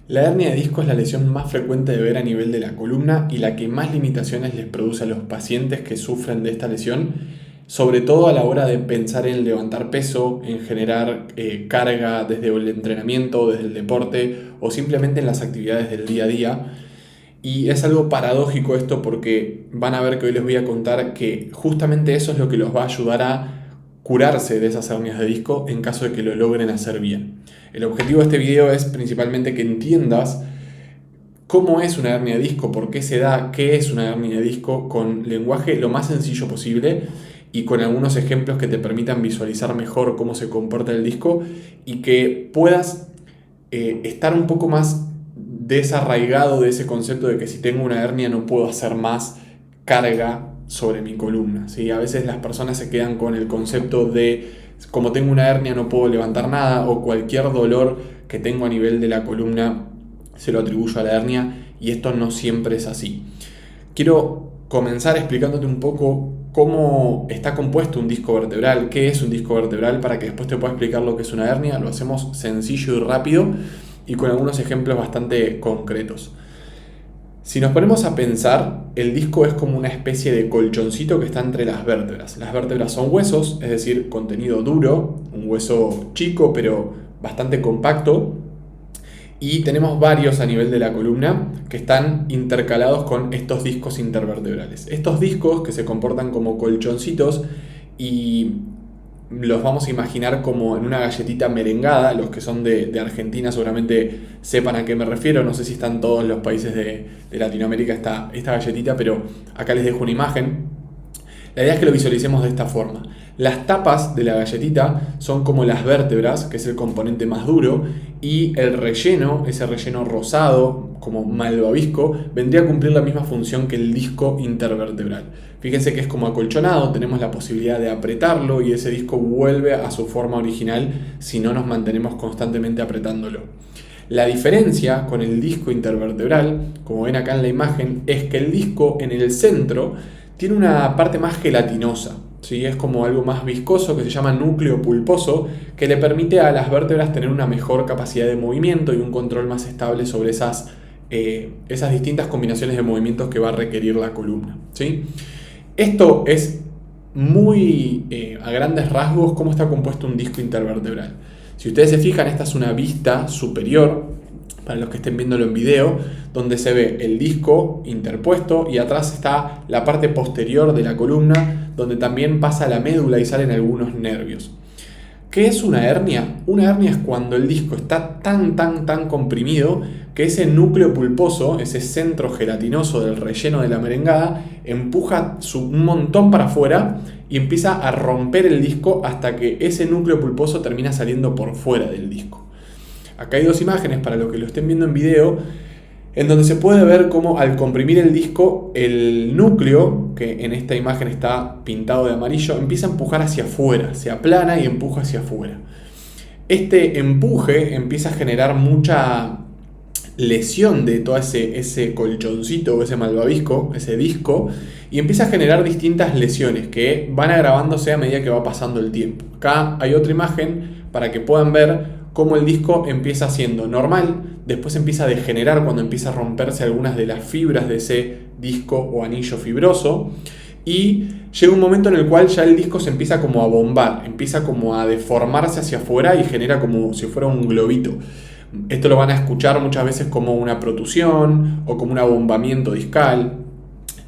La hernia de disco es la lesión más frecuente de ver a nivel de la columna y la que más limitaciones les produce a los pacientes que sufren de esta lesión, sobre todo a la hora de pensar en levantar peso, en generar carga desde el entrenamiento, desde el deporte o simplemente en las actividades del día a día. Y es algo paradójico esto porque van a ver que hoy les voy a contar que justamente eso es lo que los va a ayudar a curarse de esas hernias de disco en caso de que lo logren hacer bien. El objetivo de este video es principalmente que entiendas cómo es una hernia de disco, por qué se da, qué es una hernia de disco, con lenguaje lo más sencillo posible y con algunos ejemplos que te permitan visualizar mejor cómo se comporta el disco y que puedas estar un poco más desarraigado de ese concepto de que si tengo una hernia no puedo hacer más carga sobre mi columna, ¿sí? A veces las personas se quedan con el concepto de como tengo una hernia no puedo levantar nada o cualquier dolor que tengo a nivel de la columna se lo atribuyo a la hernia y esto no siempre es así. Quiero comenzar explicándote un poco cómo está compuesto un disco vertebral, qué es un disco vertebral para que después te pueda explicar lo que es una hernia. Lo hacemos sencillo y rápido y con algunos ejemplos bastante concretos. Si nos ponemos a pensar, el disco es como una especie de colchoncito que está entre las vértebras. Las vértebras son huesos, es decir, contenido duro, un hueso chico pero bastante compacto. Y tenemos varios a nivel de la columna que están intercalados con estos discos intervertebrales. Estos discos que se comportan como colchoncitos y los vamos a imaginar como en una galletita merengada. Los que son de Argentina seguramente sepan a qué me refiero. No sé si están todos los países de Latinoamérica esta galletita, pero acá les dejo una imagen. La idea es que lo visualicemos de esta forma. Las tapas de la galletita son como las vértebras, que es el componente más duro, y el relleno, ese relleno rosado, como malvavisco, vendría a cumplir la misma función que el disco intervertebral. Fíjense que es como acolchonado, tenemos la posibilidad de apretarlo y ese disco vuelve a su forma original si no nos mantenemos constantemente apretándolo. La diferencia con el disco intervertebral, como ven acá en la imagen, es que el disco en el centro tiene una parte más gelatinosa, ¿sí? Es como algo más viscoso que se llama núcleo pulposo, que le permite a las vértebras tener una mejor capacidad de movimiento y un control más estable sobre esas distintas combinaciones de movimientos que va a requerir la columna, ¿sí? Esto es muy a grandes rasgos cómo está compuesto un disco intervertebral. Si ustedes se fijan, esta es una vista superior, para los que estén viéndolo en video, donde se ve el disco interpuesto y atrás está la parte posterior de la columna, donde también pasa la médula y salen algunos nervios. ¿Qué es una hernia? Una hernia es cuando el disco está tan comprimido que ese núcleo pulposo, ese centro gelatinoso del relleno de la merengada, empuja un montón para afuera y empieza a romper el disco hasta que ese núcleo pulposo termina saliendo por fuera del disco. Acá hay dos imágenes para los que lo estén viendo en video, en donde se puede ver cómo al comprimir el disco, el núcleo, que en esta imagen está pintado de amarillo, empieza a empujar hacia afuera, se aplana y empuja hacia afuera. Este empuje empieza a generar mucha lesión de todo ese colchoncito o ese malvavisco, ese disco, y empieza a generar distintas lesiones que van agravándose a medida que va pasando el tiempo. Acá hay otra imagen para que puedan ver cómo el disco empieza siendo normal, después empieza a degenerar cuando empieza a romperse algunas de las fibras de ese disco o anillo fibroso y llega un momento en el cual ya el disco se empieza como a bombar, empieza como a deformarse hacia afuera y genera como si fuera un globito. Esto lo van a escuchar muchas veces como una protusión o como un abombamiento discal.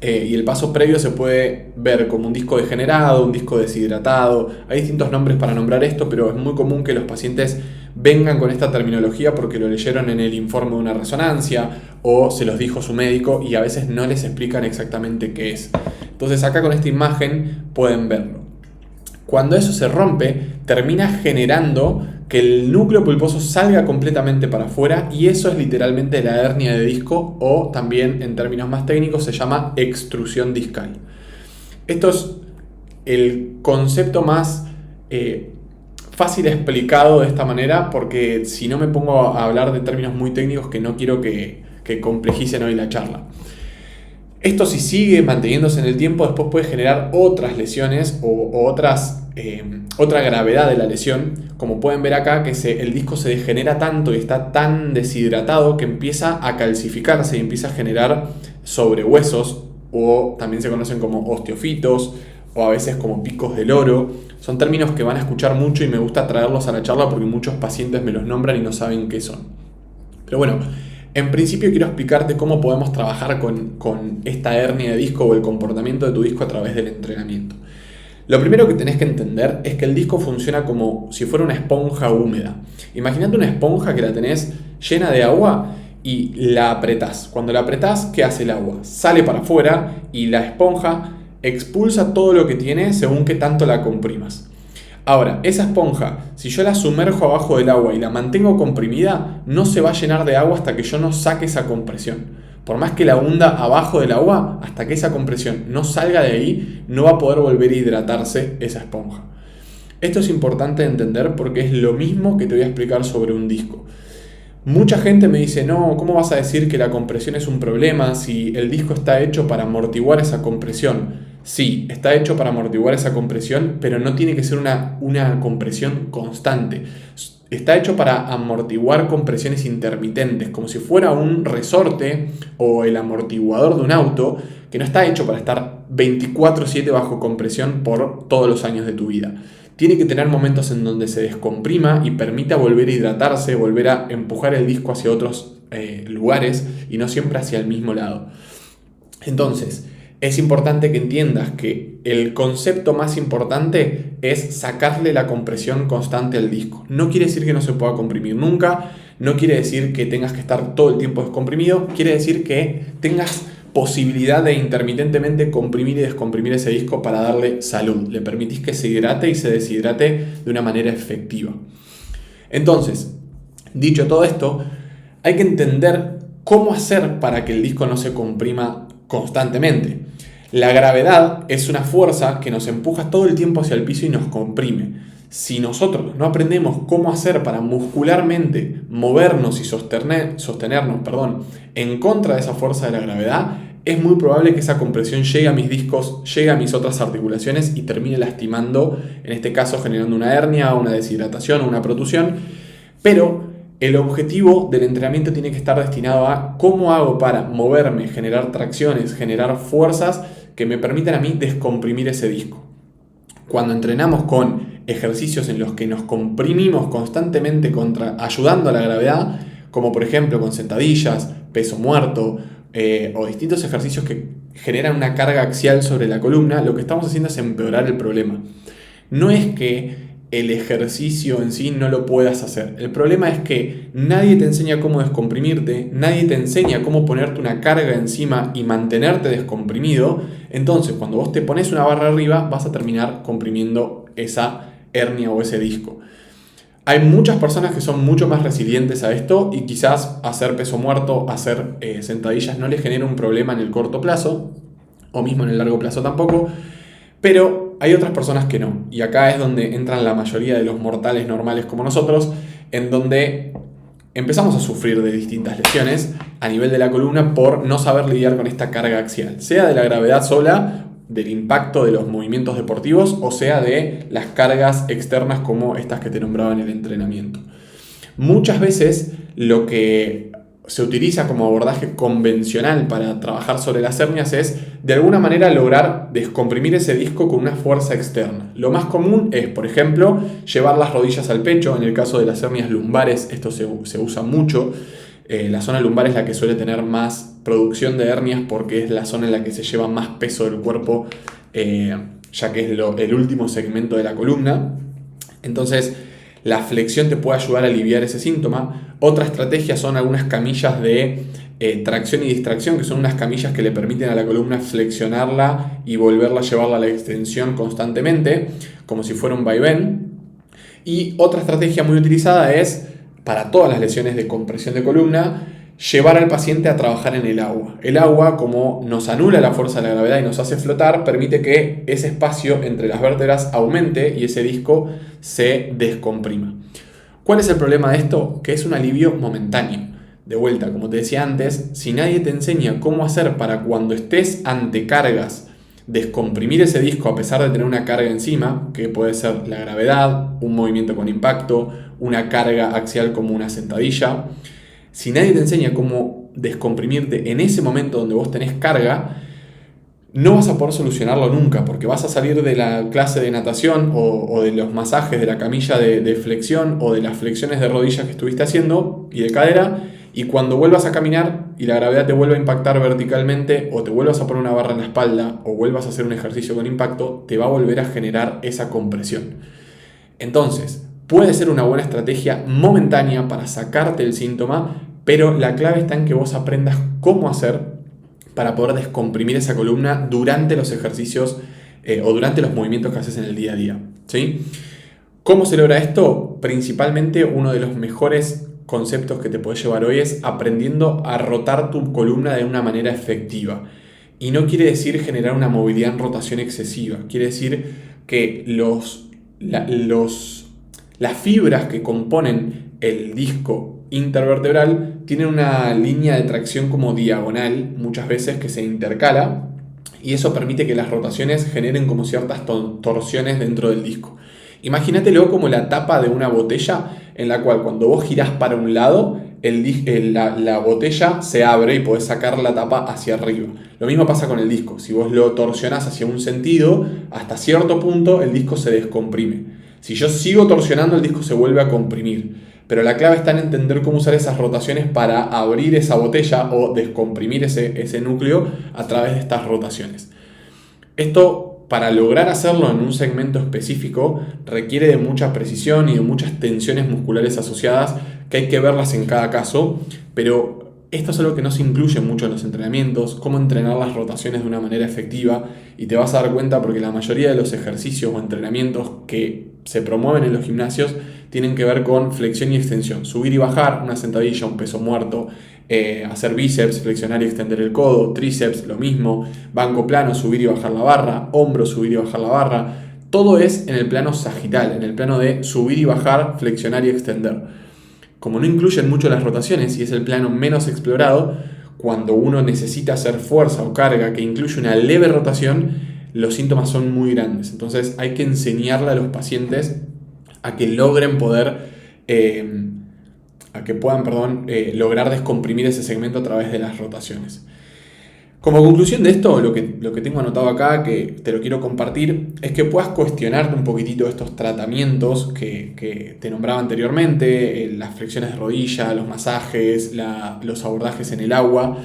Y el paso previo se puede ver como un disco degenerado, un disco deshidratado. Hay distintos nombres para nombrar esto, pero es muy común que los pacientes vengan con esta terminología porque lo leyeron en el informe de una resonancia o se los dijo su médico y a veces no les explican exactamente qué es. Entonces acá con esta imagen pueden verlo. Cuando eso se rompe, termina generando que el núcleo pulposo salga completamente para afuera y eso es literalmente la hernia de disco o también en términos más técnicos se llama extrusión discal. Esto es el concepto más fácil explicado de esta manera porque si no me pongo a hablar de términos muy técnicos que no quiero que complejicen hoy la charla. Esto si sigue manteniéndose en el tiempo después puede generar otras lesiones o otras otra gravedad de la lesión. Como pueden ver acá, que el disco se degenera tanto y está tan deshidratado que empieza a calcificarse y empieza a generar sobrehuesos, o también se conocen como osteofitos, o a veces como picos de loro. Son términos que van a escuchar mucho y me gusta traerlos a la charla porque muchos pacientes me los nombran y no saben qué son. Pero bueno, en principio quiero explicarte cómo podemos trabajar con esta hernia de disco o el comportamiento de tu disco a través del entrenamiento. Lo primero que tenés que entender es que el disco funciona como si fuera una esponja húmeda. Imagínate una esponja que la tenés llena de agua y la apretás. Cuando la apretás, ¿qué hace el agua? Sale para afuera y la esponja expulsa todo lo que tiene según qué tanto la comprimas. Ahora, esa esponja, si yo la sumerjo abajo del agua y la mantengo comprimida, no se va a llenar de agua hasta que yo no saque esa compresión. Por más que la hunda abajo del agua, hasta que esa compresión no salga de ahí, no va a poder volver a hidratarse esa esponja. Esto es importante de entender porque es lo mismo que te voy a explicar sobre un disco. Mucha gente me dice, no, ¿cómo vas a decir que la compresión es un problema si el disco está hecho para amortiguar esa compresión? Sí, está hecho para amortiguar esa compresión, pero no tiene que ser una compresión constante. Está hecho para amortiguar compresiones intermitentes, como si fuera un resorte o el amortiguador de un auto, que no está hecho para estar 24/7 bajo compresión por todos los años de tu vida. Tiene que tener momentos en donde se descomprima y permita volver a hidratarse, volver a empujar el disco hacia otros lugares y no siempre hacia el mismo lado. Entonces, es importante que entiendas que el concepto más importante es sacarle la compresión constante al disco. No quiere decir que no se pueda comprimir nunca, no quiere decir que tengas que estar todo el tiempo descomprimido, quiere decir que tengas posibilidad de intermitentemente comprimir y descomprimir ese disco para darle salud. Le permitís que se hidrate y se deshidrate de una manera efectiva. Entonces, dicho todo esto, hay que entender cómo hacer para que el disco no se comprima constantemente. La gravedad es una fuerza que nos empuja todo el tiempo hacia el piso y nos comprime. Si nosotros no aprendemos cómo hacer para muscularmente movernos y sostenernos en contra de esa fuerza de la gravedad, es muy probable que esa compresión llegue a mis discos, llegue a mis otras articulaciones y termine lastimando, en este caso generando una hernia, una deshidratación o una protusión. Pero el objetivo del entrenamiento tiene que estar destinado a cómo hago para moverme, generar tracciones, generar fuerzas que me permitan a mí descomprimir ese disco. Cuando entrenamos con ejercicios en los que nos comprimimos constantemente ayudando a la gravedad, como por ejemplo con sentadillas, peso muerto o distintos ejercicios que generan una carga axial sobre la columna, lo que estamos haciendo es empeorar el problema. No es que el ejercicio en sí no lo puedas hacer. El problema es que nadie te enseña cómo descomprimirte, nadie te enseña cómo ponerte una carga encima y mantenerte descomprimido. Entonces, cuando vos te pones una barra arriba, vas a terminar comprimiendo esa hernia o ese disco. Hay muchas personas que son mucho más resilientes a esto y quizás hacer peso muerto, hacer sentadillas no les genera un problema en el corto plazo, o mismo en el largo plazo tampoco, pero hay otras personas que no. Y acá es donde entran la mayoría de los mortales normales como nosotros, en donde empezamos a sufrir de distintas lesiones a nivel de la columna por no saber lidiar con esta carga axial, sea de la gravedad sola, del impacto de los movimientos deportivos, o sea de las cargas externas como estas que te nombraba en el entrenamiento. Muchas veces lo que se utiliza como abordaje convencional para trabajar sobre las hernias es de alguna manera lograr descomprimir ese disco con una fuerza externa. Lo más común es, por ejemplo, llevar las rodillas al pecho. En el caso de las hernias lumbares esto se usa mucho. La zona lumbar es la que suele tener más producción de hernias porque es la zona en la que se lleva más peso del cuerpo, ya que es el último segmento de la columna. Entonces, la flexión te puede ayudar a aliviar ese síntoma. Otra estrategia son algunas camillas de tracción y distracción, que son unas camillas que le permiten a la columna flexionarla y volverla a llevarla a la extensión constantemente, como si fuera un vaivén. Y otra estrategia muy utilizada es, para todas las lesiones de compresión de columna, llevar al paciente a trabajar en el agua. El agua, como nos anula la fuerza de la gravedad y nos hace flotar, permite que ese espacio entre las vértebras aumente y ese disco se descomprima. ¿Cuál es el problema de esto? Que es un alivio momentáneo. De vuelta, como te decía antes, si nadie te enseña cómo hacer para cuando estés ante cargas descomprimir ese disco a pesar de tener una carga encima, que puede ser la gravedad, un movimiento con impacto, una carga axial como una sentadilla. Si nadie te enseña cómo descomprimirte en ese momento donde vos tenés carga, no vas a poder solucionarlo nunca, porque vas a salir de la clase de natación o de los masajes de la camilla de flexión o de las flexiones de rodillas que estuviste haciendo y de cadera, y cuando vuelvas a caminar y la gravedad te vuelva a impactar verticalmente o te vuelvas a poner una barra en la espalda o vuelvas a hacer un ejercicio con impacto, te va a volver a generar esa compresión. Entonces, puede ser una buena estrategia momentánea para sacarte el síntoma, pero la clave está en que vos aprendas cómo hacer para poder descomprimir esa columna durante los ejercicios o durante los movimientos que haces en el día a día, ¿sí? ¿Cómo se logra esto? Principalmente uno de los mejores conceptos que te puedes llevar hoy es aprendiendo a rotar tu columna de una manera efectiva. Y no quiere decir generar una movilidad en rotación excesiva, quiere decir que las fibras que componen el disco intervertebral tienen una línea de tracción como diagonal, muchas veces que se intercala, y eso permite que las rotaciones generen como ciertas torsiones dentro del disco. Imagínatelo como la tapa de una botella en la cual cuando vos girás para un lado, la botella se abre y podés sacar la tapa hacia arriba. Lo mismo pasa con el disco. Si vos lo torsionás hacia un sentido, hasta cierto punto el disco se descomprime. Si yo sigo torsionando, el disco se vuelve a comprimir. Pero la clave está en entender cómo usar esas rotaciones para abrir esa botella o descomprimir ese núcleo a través de estas rotaciones. Esto, para lograr hacerlo en un segmento específico, requiere de mucha precisión y de muchas tensiones musculares asociadas que hay que verlas en cada caso, pero esto es algo que no se incluye mucho en los entrenamientos, cómo entrenar las rotaciones de una manera efectiva, y te vas a dar cuenta porque la mayoría de los ejercicios o entrenamientos que se promueven en los gimnasios tienen que ver con flexión y extensión, subir y bajar, una sentadilla, un peso muerto, hacer bíceps, flexionar y extender el codo, tríceps, lo mismo, banco plano, subir y bajar la barra, hombro, subir y bajar la barra. Todo es en el plano sagital, en el plano de subir y bajar, flexionar y extender. Como no incluyen mucho las rotaciones y es el plano menos explorado, cuando uno necesita hacer fuerza o carga que incluye una leve rotación, los síntomas son muy grandes. Entonces hay que enseñarle a los pacientes a que logren lograr descomprimir ese segmento a través de las rotaciones. Como conclusión de esto, lo que tengo anotado acá, que te lo quiero compartir, es que puedas cuestionarte un poquitito estos tratamientos que te nombraba anteriormente, las flexiones de rodilla, los masajes, los abordajes en el agua,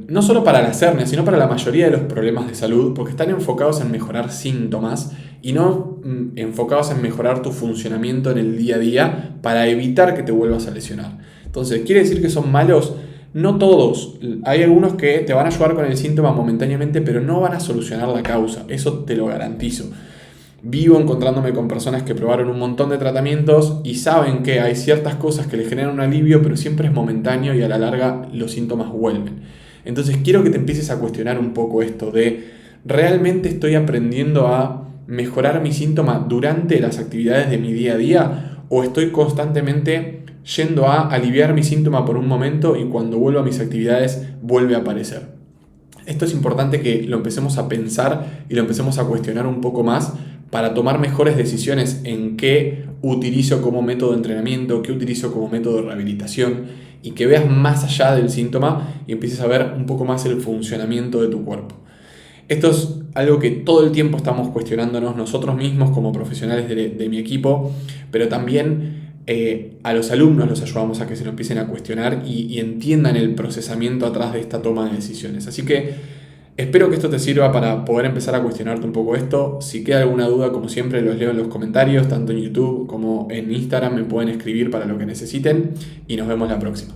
no solo para las hernias, sino para la mayoría de los problemas de salud, porque están enfocados en mejorar síntomas y no enfocados en mejorar tu funcionamiento en el día a día para evitar que te vuelvas a lesionar. Entonces, ¿quiere decir que son malos? No todos. Hay algunos que te van a ayudar con el síntoma momentáneamente, pero no van a solucionar la causa. Eso te lo garantizo. Vivo encontrándome con personas que probaron un montón de tratamientos y saben que hay ciertas cosas que les generan un alivio, pero siempre es momentáneo y a la larga los síntomas vuelven. Entonces quiero que te empieces a cuestionar un poco esto de ¿realmente estoy aprendiendo a mejorar mi síntoma durante las actividades de mi día a día? ¿O estoy constantemente yendo a aliviar mi síntoma por un momento y cuando vuelvo a mis actividades vuelve a aparecer? Esto es importante que lo empecemos a pensar y lo empecemos a cuestionar un poco más para tomar mejores decisiones en qué utilizo como método de entrenamiento, qué utilizo como método de rehabilitación, y que veas más allá del síntoma y empieces a ver un poco más el funcionamiento de tu cuerpo. Esto es algo que todo el tiempo estamos cuestionándonos nosotros mismos como profesionales de mi equipo, pero también a los alumnos los ayudamos a que se lo empiecen a cuestionar y entiendan el procesamiento atrás de esta toma de decisiones. Así que espero que esto te sirva para poder empezar a cuestionarte un poco esto. Si queda alguna duda, como siempre, los leo en los comentarios, tanto en YouTube como en Instagram me pueden escribir para lo que necesiten y nos vemos la próxima.